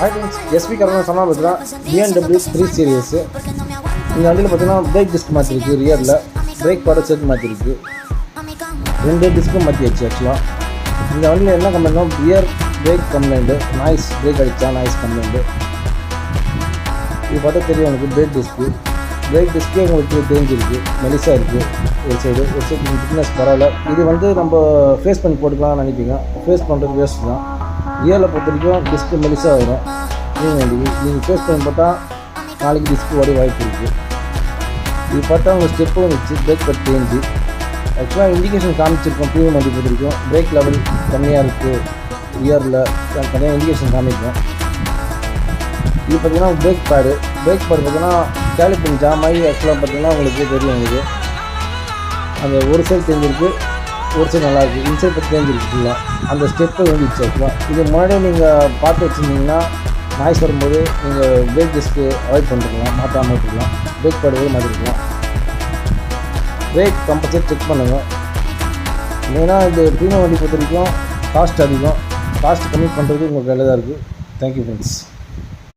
Hi friends, SP காரங்க சொன்னால் பார்த்தீங்கன்னா BMW 3 சீரியஸு. இந்த வண்டியில் பார்த்தீங்கன்னா பிரேக் டிஸ்க் மாற்றிருக்கு, ரியரில் பிரேக் பாட சேர்த்து மாற்றிருக்கு, 2 டிஸ்க்கும் மாற்றியாச்சு. ஆக்சுவலாக இந்த வண்டியில் என்ன கம்ப்ளைண்ட்னா rear brake complaint, noise brake அடித்தா நாய்ஸ் கம்ப்ளைண்ட்டு. இது பார்த்தா தெரியும் உங்களுக்கு பிரேக் டிஸ்க்கே உங்களுக்கு தெரிஞ்சிருக்கு, மெலிசாக இருக்குது. ஒரு சைடு திக்னஸ் பரவாயில்ல. இது வந்து நம்ம ஃபேஸ் பண்ணி போட்டுக்கலாம்னு நினைப்பீங்க, ஃபேஸ் பண்ணுறது வேஸ்ட் தான். ரியரில் பொறுத்த வரைக்கும் டிஸ்க்கு மெலிசாக வரும். நீங்கள் ஃபேஸ் பண்ணி போட்டால் நாளைக்கு டிஸ்க்கு உடைய வாய்ப்பு இருக்குது. இது பார்த்தா உங்கள் ஸ்டெப்பும் வச்சு பிரேக் பட் சேஞ்சு. ஆக்சுவலாக இண்டிகேஷன் காமிச்சிருக்கோம். ப்ரீமியம் வண்டி பொறுத்த வரைக்கும் பிரேக் லெவல் கம்மியாக இருக்குது, ரியரில் தனியாக இண்டிகேஷன் காமிக்கும். இது பார்த்திங்கன்னா பிரேக் பேடு பார்த்திங்கன்னா கேலிப்பர் ஜாம் ஆகி ஆக்சுவலாக பார்த்திங்கன்னா உங்களுக்கு தெரியும். உங்களுக்கு அந்த ஒரு சைடு தெரிஞ்சிருக்கு, ஒரு சைடு நல்லாயிருக்கு, இன்சைட் பற்றி தெரிஞ்சிருக்கு ஃபுல்லாக. அந்த ஸ்டெப்பை வந்துச்சு ஆக்சுவலாக. இது முன்னாடியே நீங்கள் பார்த்து வச்சுருந்தீங்கன்னா நாய்ஸ் வரும்போது நீங்கள் பிரேக் டிஸ்க்கு அவாய்ட் பண்ணிருக்கலாம், மாற்றாமல் விட்டுக்கலாம். பிரேக் பேடு மாற்றிருக்கலாம். பிரேக் கம்பல்சரி செக் பண்ணுங்கள். மெயினாக இந்த ப்ரீமியம் வண்டி பொறுத்த வரைக்கும் காஸ்ட் அதிகம். காஸ்ட் கம்மி பண்ணுறது உங்களுக்கு நல்லதாக இருக்குது. Thank you friends.